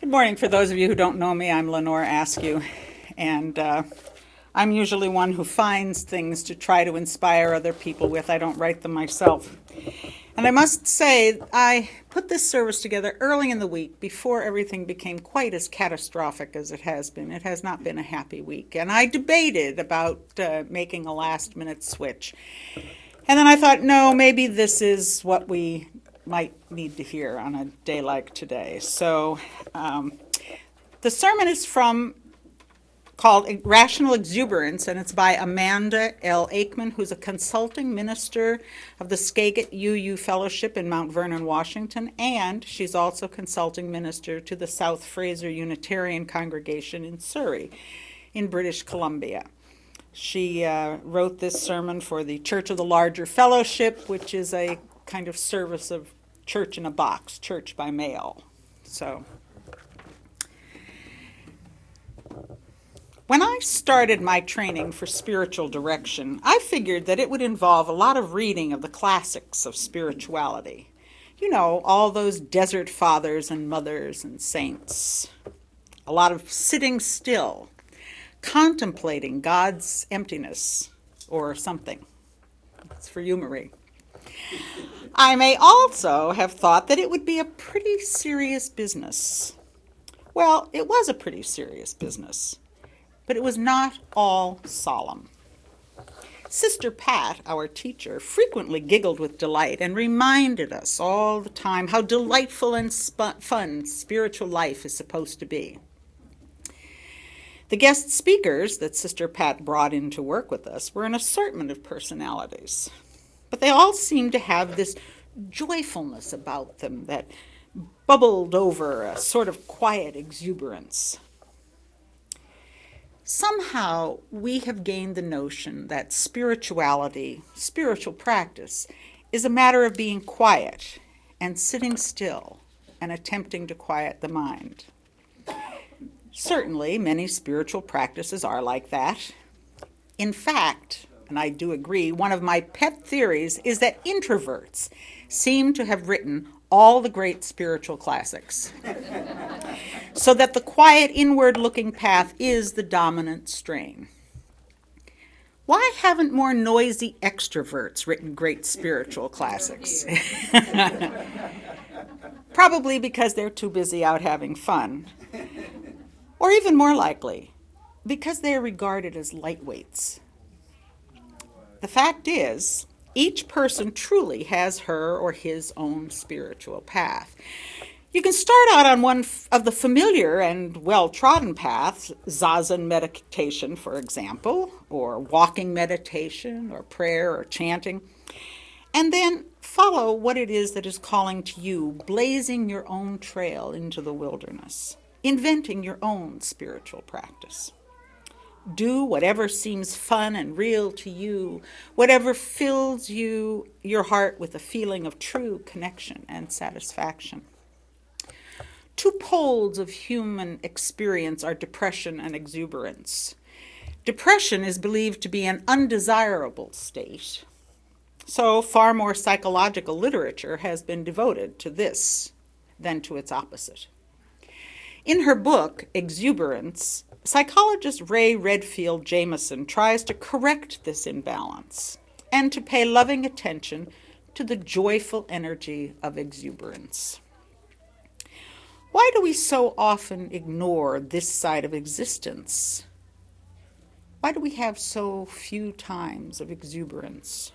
Good morning. For those of you who don't know me, I'm Lenore Askew, and I'm usually one who finds things to try to inspire other people with. I don't write them myself. And I must say, I put this service together early in the week before everything became quite as catastrophic as it has been. It has not been a happy week. And I debated about making a last-minute switch. And then I thought, no, maybe this is what we might need to hear on a day like today. So the sermon is called Rational Exuberance, and it's by Amanda L. Aikman, who's a consulting minister of the Skagit UU Fellowship in Mount Vernon, Washington, and she's also consulting minister to the South Fraser Unitarian Congregation in Surrey, in British Columbia. She wrote this sermon for the Church of the Larger Fellowship, which is a kind of service of church in a box, church by mail. So, when I started my training for spiritual direction, I figured that it would involve a lot of reading of the classics of spirituality. You know, all those desert fathers and mothers and saints. A lot of sitting still, contemplating God's emptiness or something. It's for you, Marie. I may also have thought that it would be a pretty serious business. Well, it was a pretty serious business, but it was not all solemn. Sister Pat, our teacher, frequently giggled with delight and reminded us all the time how delightful and fun spiritual life is supposed to be. The guest speakers that Sister Pat brought in to work with us were an assortment of personalities, but they all seemed to have this joyfulness about them that bubbled over a sort of quiet exuberance. Somehow we have gained the notion that spirituality, spiritual practice, is a matter of being quiet and sitting still and attempting to quiet the mind. Certainly, many spiritual practices are like that. In fact, and I do agree, one of my pet theories is that introverts seem to have written all the great spiritual classics, so that the quiet, inward-looking path is the dominant strain. Why haven't more noisy extroverts written great spiritual classics? Probably because they're too busy out having fun. Or even more likely, because they are regarded as lightweights. The fact is, each person truly has her or his own spiritual path. You can start out on one of the familiar and well-trodden paths, zazen meditation, for example, or walking meditation, or prayer, or chanting, and then follow what it is that is calling to you, blazing your own trail into the wilderness, inventing your own spiritual practice. Do whatever seems fun and real to you, whatever fills your heart with a feeling of true connection and satisfaction. Two poles of human experience are depression and exuberance. Depression is believed to be an undesirable state, so far more psychological literature has been devoted to this than to its opposite. In her book, Exuberance, psychologist Ray Redfield Jameson tries to correct this imbalance and to pay loving attention to the joyful energy of exuberance. Why do we so often ignore this side of existence? Why do we have so few times of exuberance?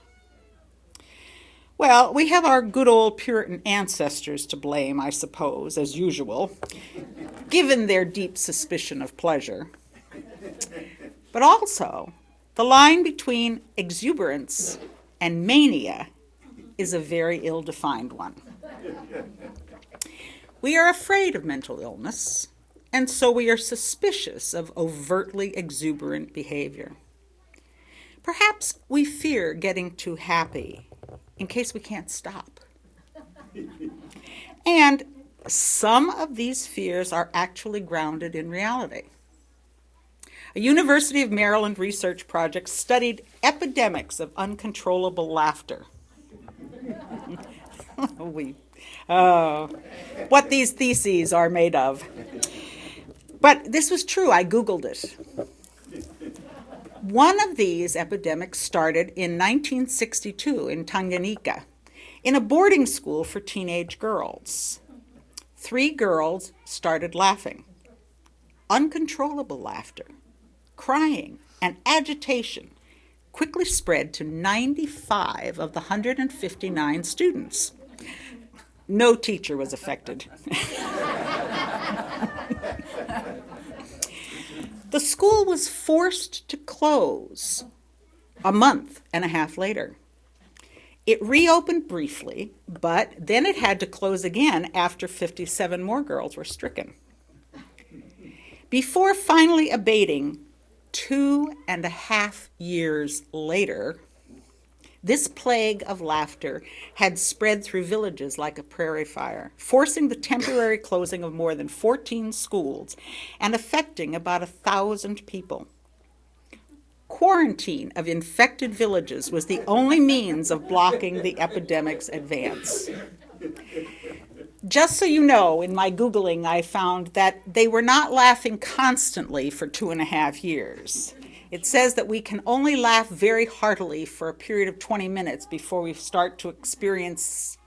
Well, we have our good old Puritan ancestors to blame, I suppose, as usual, given their deep suspicion of pleasure. But also, the line between exuberance and mania is a very ill-defined one. We are afraid of mental illness, and so we are suspicious of overtly exuberant behavior. Perhaps we fear getting too happy in case we can't stop. And some of these fears are actually grounded in reality. A University of Maryland research project studied epidemics of uncontrollable laughter. What these theses are made of. But this was true. I Googled it. One of these epidemics started in 1962 in Tanganyika, in a boarding school for teenage girls. 3 girls started laughing. Uncontrollable laughter, crying, and agitation quickly spread to 95 of the 159 students. No teacher was affected. The school was forced to close a month and a half later. It reopened briefly, but then it had to close again after 57 more girls were stricken. Before finally abating 2.5 years later, this plague of laughter had spread through villages like a prairie fire, forcing the temporary closing of more than 14 schools and affecting about 1,000 people. Quarantine of infected villages was the only means of blocking the epidemic's advance. Just so you know, in my Googling, I found that they were not laughing constantly for 2.5 years. It says that we can only laugh very heartily for a period of 20 minutes before we start to experience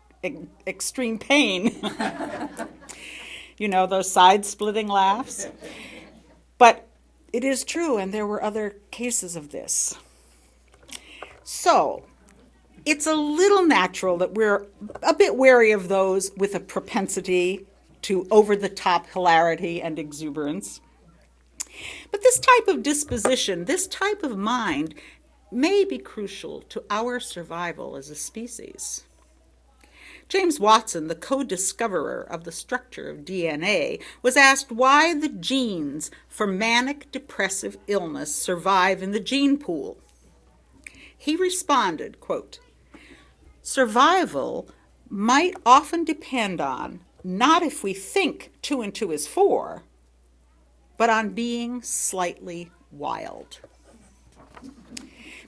extreme pain. You know, those side-splitting laughs. But it is true, and there were other cases of this. So, it's a little natural that we're a bit wary of those with a propensity to over-the-top hilarity and exuberance. But this type of disposition, this type of mind, may be crucial to our survival as a species. James Watson, the co-discoverer of the structure of DNA, was asked why the genes for manic depressive illness survive in the gene pool. He responded, quote, "Survival might often depend on not if we think 2 and 2 is 4, but on being slightly wild.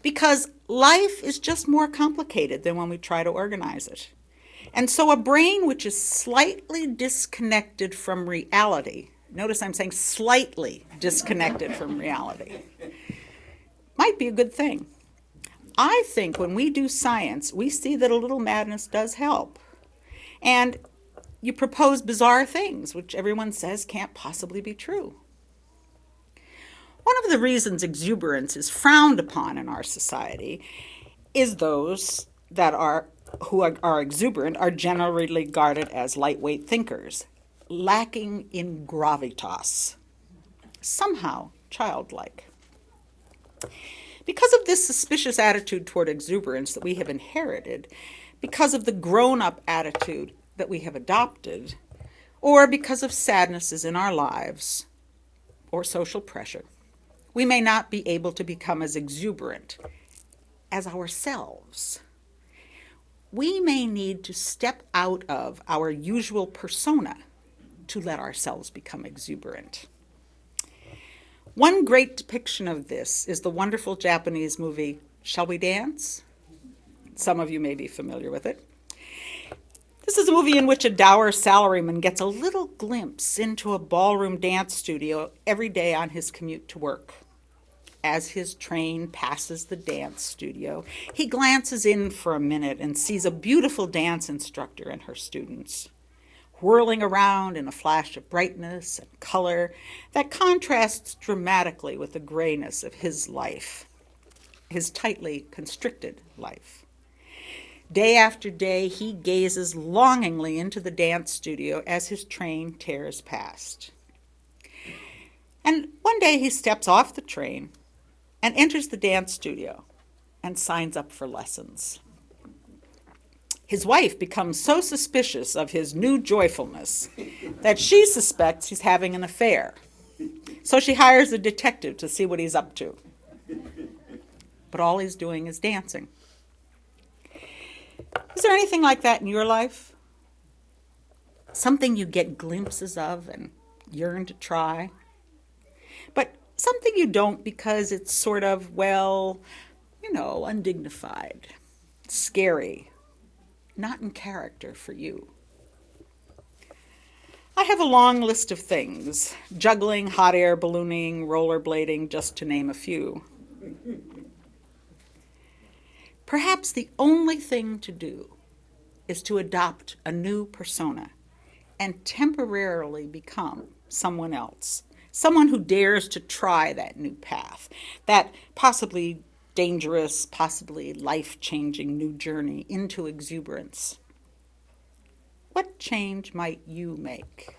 Because life is just more complicated than when we try to organize it. And so a brain which is slightly disconnected from reality, notice I'm saying slightly disconnected from reality, might be a good thing. I think when we do science, we see that a little madness does help. And you propose bizarre things, which everyone says can't possibly be true. One of the reasons exuberance is frowned upon in our society is those who are exuberant are generally regarded as lightweight thinkers, lacking in gravitas, somehow childlike. Because of this suspicious attitude toward exuberance that we have inherited, because of the grown-up attitude that we have adopted, or because of sadnesses in our lives, or social pressure, we may not be able to become as exuberant as ourselves. We may need to step out of our usual persona to let ourselves become exuberant. One great depiction of this is the wonderful Japanese movie, Shall We Dance? Some of you may be familiar with it. This is a movie in which a dour salaryman gets a little glimpse into a ballroom dance studio every day on his commute to work. As his train passes the dance studio, he glances in for a minute and sees a beautiful dance instructor and her students, whirling around in a flash of brightness and color that contrasts dramatically with the grayness of his life, his tightly constricted life. Day after day, he gazes longingly into the dance studio as his train tears past. And one day he steps off the train and enters the dance studio and signs up for lessons. His wife becomes so suspicious of his new joyfulness that she suspects he's having an affair. So she hires a detective to see what he's up to. But all he's doing is dancing. Is there anything like that in your life? Something you get glimpses of and yearn to try? But something you don't because it's sort of, undignified, scary, not in character for you. I I have a long list of things: juggling, hot air ballooning, rollerblading, just to name a few. Perhaps the only thing to do is to adopt a new persona and temporarily become someone else, someone who dares to try that new path, that possibly dangerous, possibly life-changing new journey into exuberance. What change might you make?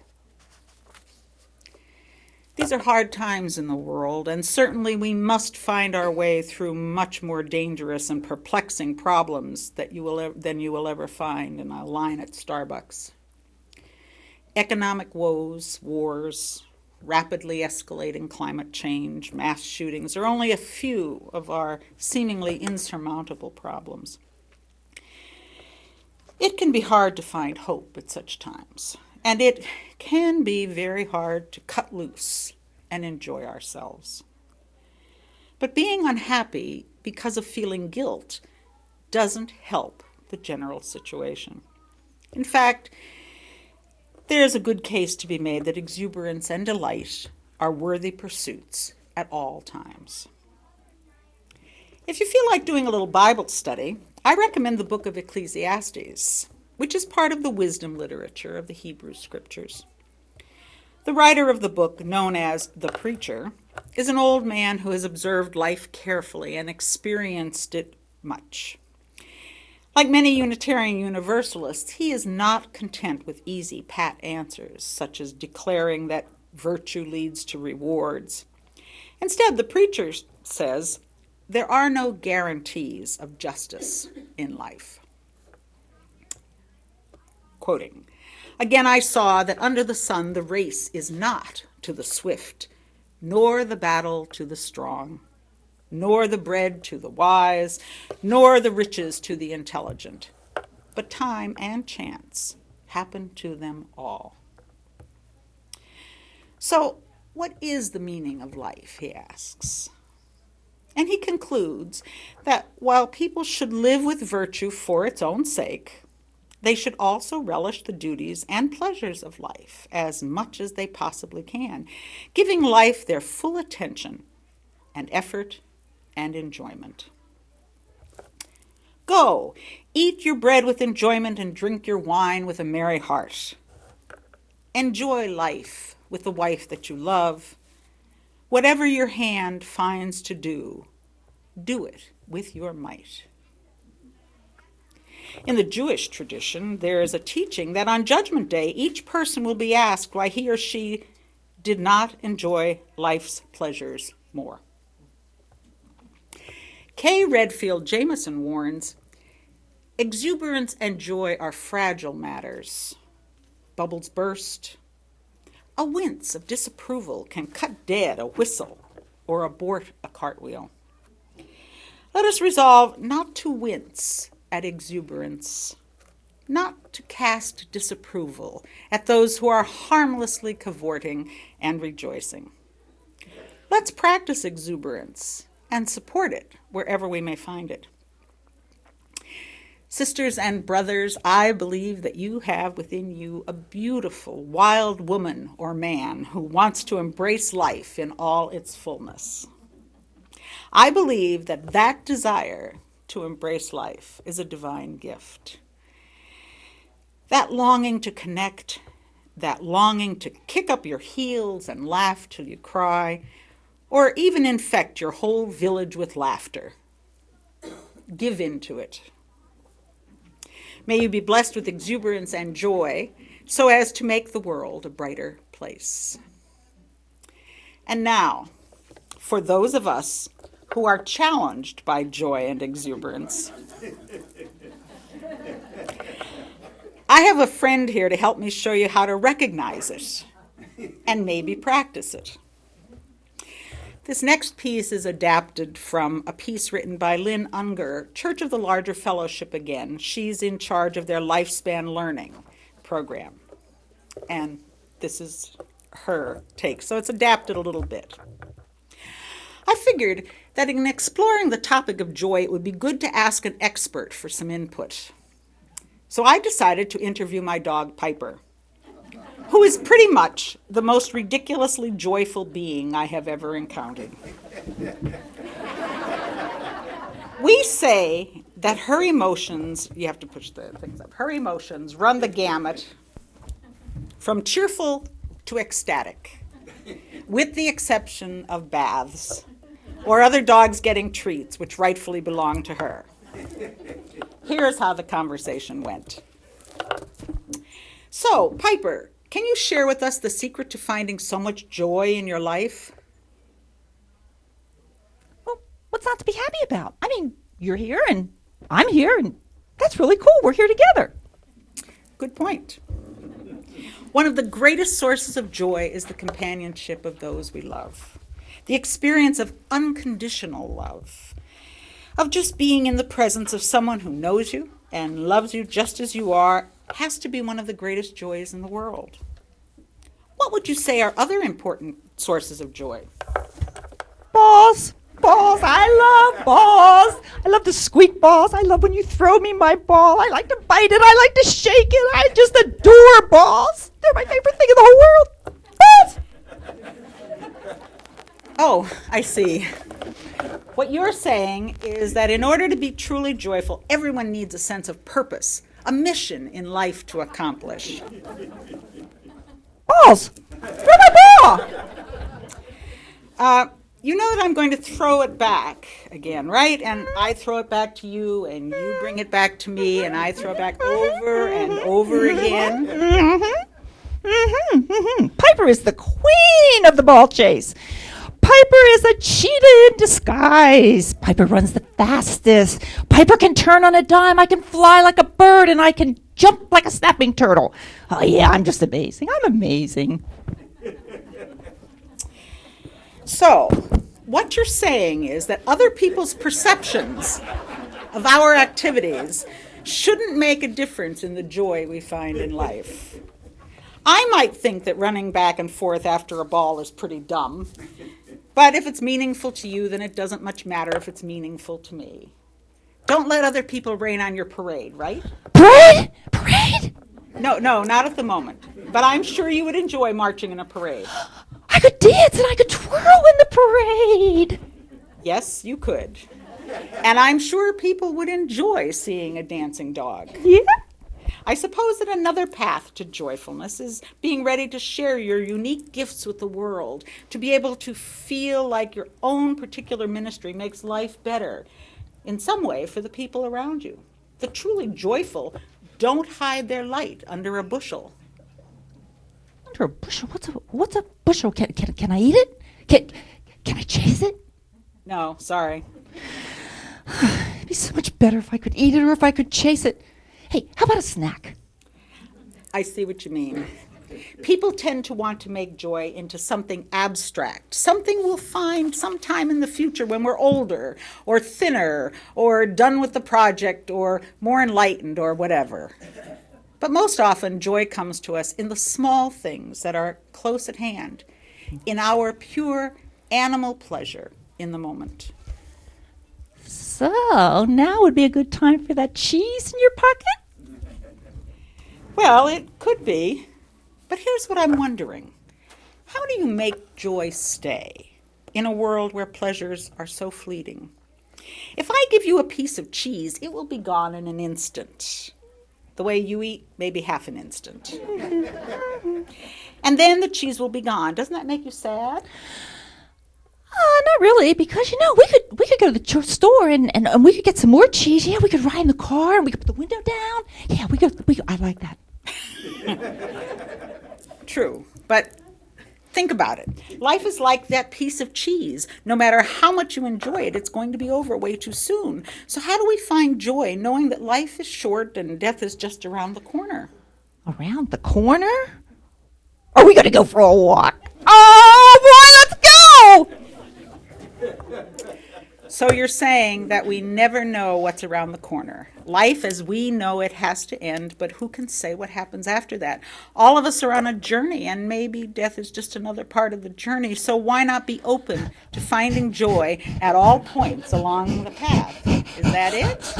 These are hard times in the world, and certainly we must find our way through much more dangerous and perplexing problems than you will ever find in a line at Starbucks. Economic woes, wars, rapidly escalating climate change, mass shootings are only a few of our seemingly insurmountable problems. It can be hard to find hope at such times, and it can be very hard to cut loose and enjoy ourselves. But being unhappy because of feeling guilt doesn't help the general situation. In fact, there's a good case to be made that exuberance and delight are worthy pursuits at all times. If you feel like doing a little Bible study, I recommend the book of Ecclesiastes, which is part of the wisdom literature of the Hebrew Scriptures. The writer of the book, known as the preacher, is an old man who has observed life carefully and experienced it much. Like many Unitarian Universalists, he is not content with easy, pat answers, such as declaring that virtue leads to rewards. Instead, the preacher says, there are no guarantees of justice in life. Quoting, "Again I saw that under the sun the race is not to the swift, nor the battle to the strong, nor the bread to the wise, nor the riches to the intelligent, but time and chance happen to them all." So, what is the meaning of life, he asks. And he concludes that while people should live with virtue for its own sake, they should also relish the duties and pleasures of life as much as they possibly can, giving life their full attention and effort and enjoyment. Go, eat your bread with enjoyment and drink your wine with a merry heart. Enjoy life with the wife that you love. Whatever your hand finds to do, do it with your might. In the Jewish tradition, there is a teaching that on Judgment Day, each person will be asked why he or she did not enjoy life's pleasures more. K. Redfield Jamison warns, exuberance and joy are fragile matters. Bubbles burst. A wince of disapproval can cut dead a whistle or abort a cartwheel. Let us resolve not to wince at exuberance, not to cast disapproval at those who are harmlessly cavorting and rejoicing. Let's practice exuberance and support it wherever we may find it. Sisters and brothers, I believe that you have within you a beautiful, wild woman or man who wants to embrace life in all its fullness. I believe that that desire to embrace life is a divine gift. That longing to connect, that longing to kick up your heels and laugh till you cry, or even infect your whole village with laughter. Give in to it. May you be blessed with exuberance and joy so as to make the world a brighter place. And now, for those of us who are challenged by joy and exuberance, I have a friend here to help me show you how to recognize it and maybe practice it. This next piece is adapted from a piece written by Lynn Unger, Church of the Larger Fellowship again. She's in charge of their Lifespan Learning program. And this is her take, so it's adapted a little bit. I figured that in exploring the topic of joy, it would be good to ask an expert for some input. So I decided to interview my dog, Piper, who is pretty much the most ridiculously joyful being I have ever encountered. We say that her emotions, you have to push the things up, her emotions run the gamut from cheerful to ecstatic, with the exception of baths or other dogs getting treats which rightfully belong to her. Here's how the conversation went. So, Piper, can you share with us the secret to finding so much joy in your life? Well, what's not to be happy about? I mean, you're here and I'm here, and that's really cool. We're here together. Good point. One of the greatest sources of joy is the companionship of those we love. The experience of unconditional love, of just being in the presence of someone who knows you and loves you just as you are, has to be one of the greatest joys in the world. What would you say are other important sources of joy? Balls. Balls. I love balls. I love to squeak balls. I love when you throw me my ball. I like to bite it. I like to shake it. I just adore balls. They're my favorite thing in the whole world. Balls. Oh, I see. What you're saying is that in order to be truly joyful, everyone needs a sense of purpose, a mission in life to accomplish. Balls. Throw my ball. You know that I'm going to throw it back again, right? And I throw it back to you, and you bring it back to me, and I throw it back over and over again. Piper is the queen of the ball chase. Piper is a cheetah in disguise. Piper runs the fastest. Piper can turn on a dime. I can fly like a bird, and I can jump like a snapping turtle. Oh, yeah, I'm just amazing. I'm amazing. So, what you're saying is that other people's perceptions of our activities shouldn't make a difference in the joy we find in life. I might think that running back and forth after a ball is pretty dumb, but if it's meaningful to you, then it doesn't much matter if it's meaningful to me. Don't let other people rain on your parade, right? Parade? Parade? No, not at the moment. But I'm sure you would enjoy marching in a parade. I could dance and I could twirl in the parade. Yes, you could. And I'm sure people would enjoy seeing a dancing dog. Yeah? I suppose that another path to joyfulness is being ready to share your unique gifts with the world, to be able to feel like your own particular ministry makes life better in some way for the people around you. The truly joyful don't hide their light under a bushel. Under a bushel? What's a bushel? Can I eat it? Can I chase it? No, sorry. It'd be so much better if I could eat it or if I could chase it. Hey, how about a snack? I see what you mean. People tend to want to make joy into something abstract, something we'll find sometime in the future when we're older, or thinner, or done with the project, or more enlightened, or whatever. But most often, joy comes to us in the small things that are close at hand, in our pure animal pleasure in the moment. So, now would be a good time for that cheese in your pocket? Well, it could be. But here's what I'm wondering. How do you make joy stay in a world where pleasures are so fleeting? If I give you a piece of cheese, it will be gone in an instant. The way you eat, maybe half an instant. And then the cheese will be gone. Doesn't that make you sad? Not really, because we could go to the store and we could get some more cheese. Yeah, we could ride in the car and we could put the window down. Yeah, I like that. True, but think about it. Life is like that piece of cheese. No matter how much you enjoy it, it's going to be over way too soon. So how do we find joy knowing that life is short and death is just around the corner? Around the corner? Are we going to go for a walk? Oh, boy, let's go! So you're saying that we never know what's around the corner. Life as we know it has to end, but who can say what happens after that? All of us are on a journey, and maybe death is just another part of the journey. So why not be open to finding joy at all points along the path? Is that it?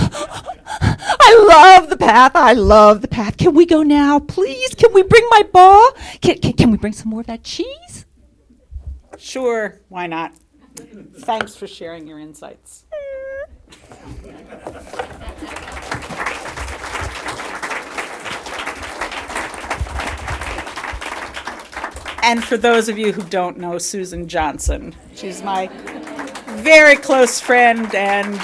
I love the path. I love the path. Can we go now, please? Can we bring my ball? Can we bring some more of that cheese? Sure, why not? Thanks for sharing your insights. And for those of you who don't know Susan Johnson, she's my very close friend, and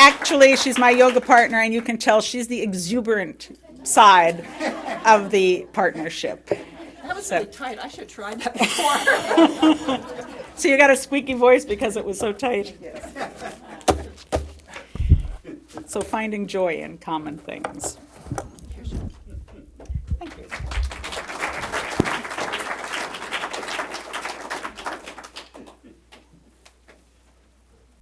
actually she's my yoga partner, and you can tell she's the exuberant side of the partnership. That was really tight. I should have tried that before. So you got a squeaky voice because it was so tight. So finding joy in common things.